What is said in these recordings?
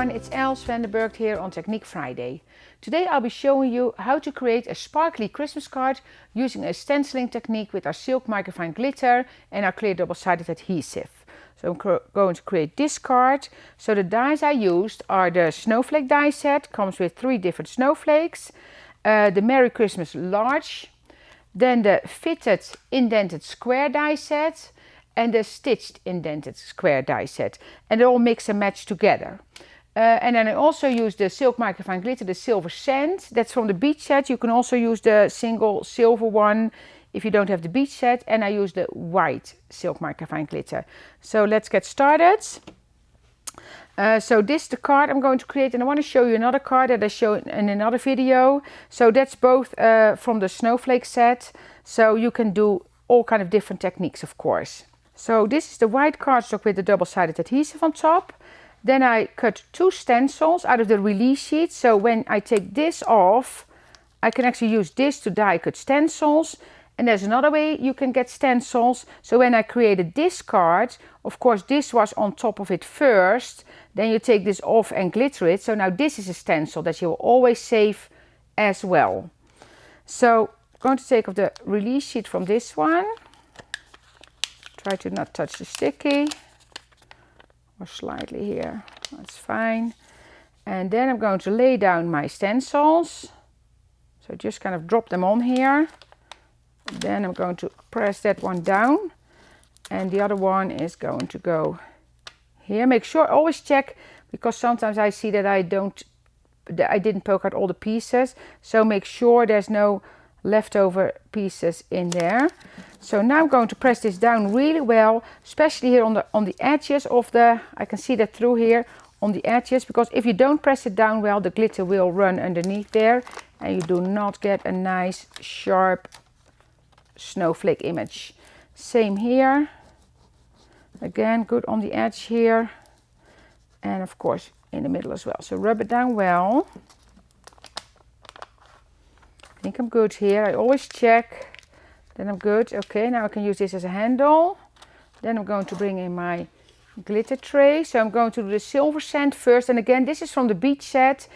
everyone, it's Els van der Burgt here on Technique Friday. Today I'll be showing you how to create a sparkly Christmas card using a stenciling technique with our silk microfine glitter and our clear double-sided adhesive. So I'm going to create this card. So the dies I used are the Snowflake die set, comes with 3 different snowflakes, the Merry Christmas large, then the fitted indented square die set, and the stitched indented square die set, and they all mix and match together. And then I also use the silk microfine glitter, the silver sand, that's from the beach set. You can also use the single silver one if you don't have the beach set, and I use the white silk microfine glitter. So let's get started. So this is the card I'm going to create, and I want to show you another card that I showed in another video. So that's both from the Snowflake set, so you can do all kind of different techniques, of course. So this is the white cardstock with the double-sided adhesive on top. Then I cut 2 stencils out of the release sheet. So when I take this off, I can actually use this to die cut stencils. And there's another way you can get stencils. So when I created this card, of course this was on top of it first. Then you take this off and glitter it. So now this is a stencil that you will always save as well. So I'm going to take off the release sheet from this one. Try to not touch the sticky, or slightly here, that's fine. And then I'm going to lay down my stencils. So just kind of drop them on here. Then I'm going to press that one down, and the other one is going to go here. Make sure, always check, because sometimes I see that I didn't poke out all the pieces. So make sure there's no leftover pieces in there. So now I'm going to press this down really well, especially here on the edges of the, I can see that through here on the edges, because if you don't press it down well, the glitter will run underneath there and you do not get a nice sharp snowflake image. Same here, again good on the edge here, and of course in the middle as well. So rub it down well. I think I'm good here. I always check. Then I'm good. Okay, now I can use this as a handle. Then I'm going to bring in my glitter tray. So I'm going to do the silver sand first. And again, this is from the beach set.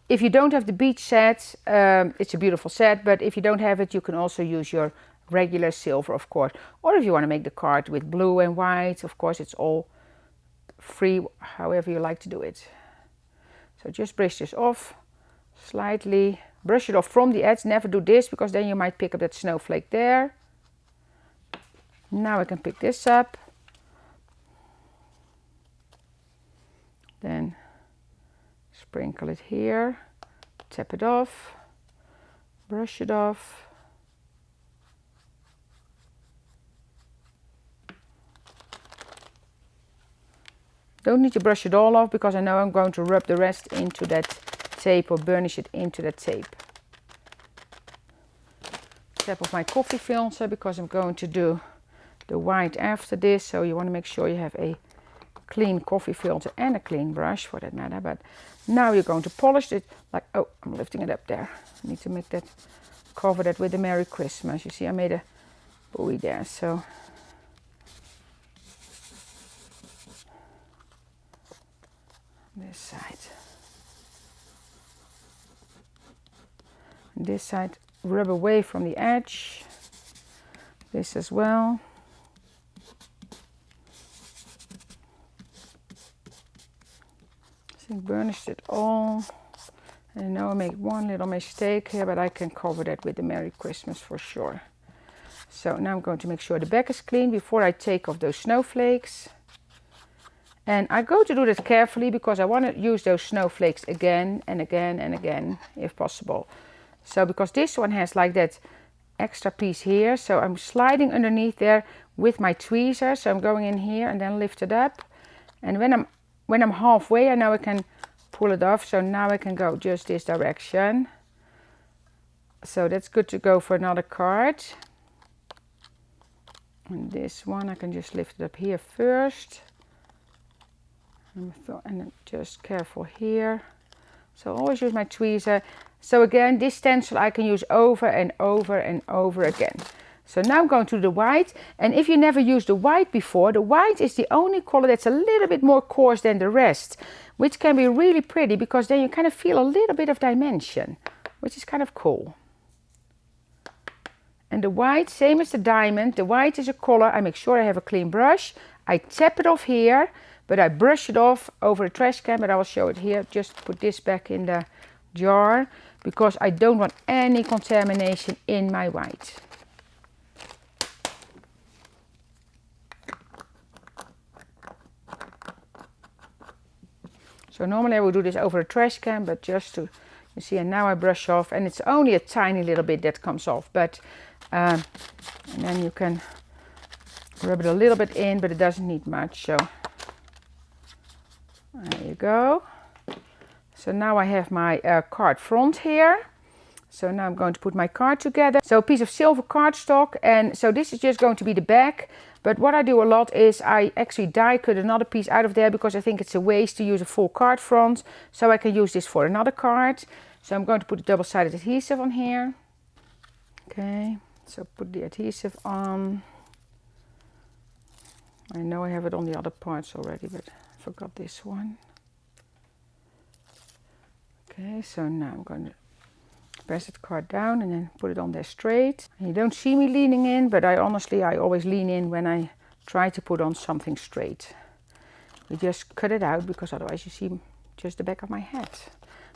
If you don't have the beach set, it's a beautiful set. But if you don't have it, you can also use your regular silver, of course. Or if you want to make the card with blue and white, of course, it's all free, however you like to do it. So just brush this off slightly. Brush it off from the edge. Never do this, because then you might pick up that snowflake there. Now I can pick this up. Then sprinkle it here. Tap it off. Brush it off. Don't need to brush it all off, because I know I'm going to rub the rest into that tape or burnish it into the tape. Tap off my coffee filter, because I'm going to do the white after this, so you want to make sure you have a clean coffee filter and a clean brush for that matter. But now you're going to polish it like, oh, I'm lifting it up there. I need to make that, cover that with the Merry Christmas. You see I made a buoy there, so this side. This side, rub away from the edge. This as well. I think burnished it all. And I know I made one little mistake here, but I can cover that with the Merry Christmas for sure. So now I'm going to make sure the back is clean before I take off those snowflakes. And I go to do that carefully, because I want to use those snowflakes again and again and again if possible. So because this one has like that extra piece here, so I'm sliding underneath there with my tweezer. So I'm going in here and then lift it up. And when I'm halfway, I know I can pull it off. So now I can go just this direction. So that's good to go for another card. And this one I can just lift it up here first. And then just careful here. So always use my tweezer. So again, this stencil I can use over and over and over again. So now I'm going to the white, and if you never used the white before, the white is the only color that's a little bit more coarse than the rest. which can be really pretty because then you kind of feel a little bit of dimension, which is kind of cool. And the white, same as the diamond, the white is a color. I make sure I have a clean brush. I tap it off here, but I brush it off over a trash can, but I will show it here. Just put this back in the jar because I don't want any contamination in my white. So normally I would do this over a trash can, but just to, you see, and now I brush off, and it's only a tiny little bit that comes off, but and then you can rub it a little bit in, but it doesn't need much. So there you go. So now I have my card front here. So now I'm going to put my card together. So a piece of silver cardstock, and so this is just going to be the back. But what I do a lot is I actually die cut another piece out of there because I think it's a waste to use a full card front. So I can use this for another card. So I'm going to put a double-sided adhesive on here. Okay, so put the adhesive on. I know I have it on the other parts already, but I forgot this one. Okay, so now I'm going to press the card down and then put it on there straight. And you don't see me leaning in, but I always lean in when I try to put on something straight. You just cut it out because otherwise you see just the back of my head.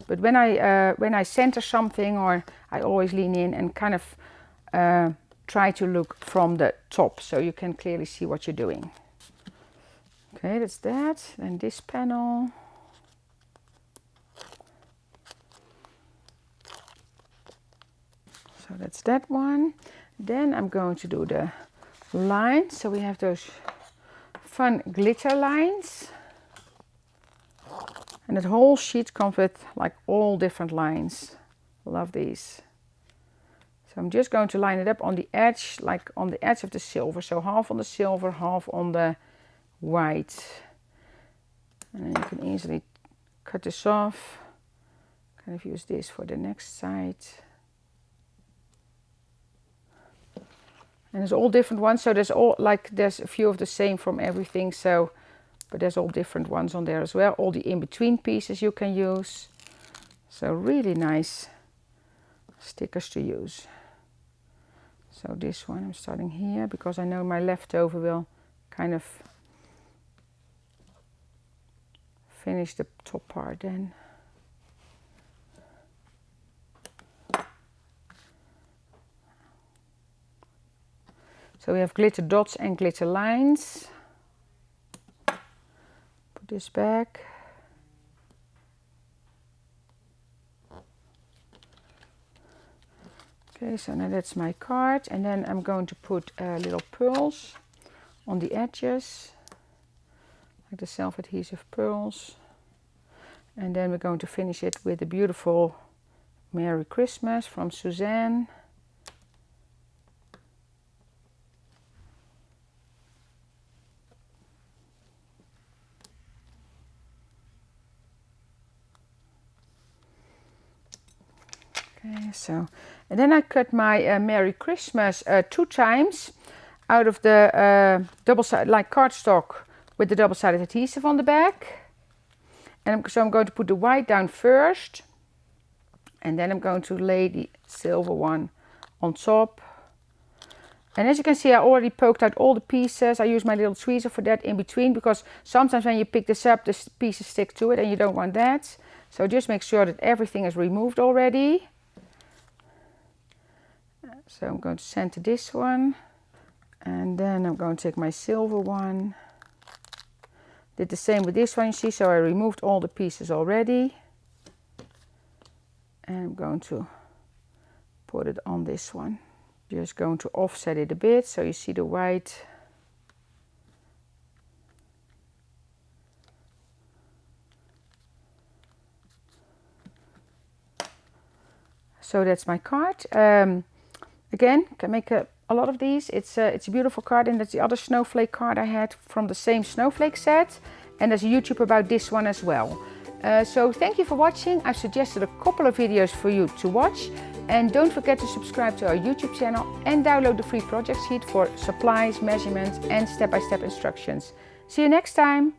But when I center something, or I always lean in and kind of try to look from the top so you can clearly see what you're doing. Okay, that's that. Then this panel. So that's that one. Then I'm going to do the lines. So we have those fun glitter lines. And that whole sheet comes with like all different lines. Love these. So I'm just going to line it up on the edge, like on the edge of the silver. So half on the silver, half on the white. And then you can easily cut this off. Kind of use this for the next side. And there's all different ones, so there's a few of the same from everything, so, but there's all different ones on there as well. All the in-between pieces you can use. So really nice stickers to use. So this one I'm starting here because I know my leftover will kind of finish the top part then. So we have glitter dots and glitter lines. Put this back. Okay, so now that's my card, and then I'm going to put little pearls on the edges, like the self-adhesive pearls. And then we're going to finish it with a beautiful Merry Christmas from Suzanne. Okay, so, and then I cut my Merry Christmas 2 times out of the double-sided, like cardstock with the double-sided adhesive on the back. And so I'm going to put the white down first, and then I'm going to lay the silver one on top. And as you can see, I already poked out all the pieces. I use my little tweezer for that in between, because sometimes when you pick this up, the pieces stick to it and you don't want that. So just make sure that everything is removed already. So I'm going to center this one, and then I'm going to take my silver one. Did the same with this one, you see, so I removed all the pieces already. And I'm going to put it on this one. Just going to offset it a bit so you see the white. So that's my card. Again, can make a lot of these. It's a beautiful card, and that's the other Snowflake card I had from the same Snowflake set. And there's a YouTube about this one as well. So thank you for watching. I've suggested a couple of videos for you to watch. And don't forget to subscribe to our YouTube channel and download the free project sheet for supplies, measurements and step-by-step instructions. See you next time.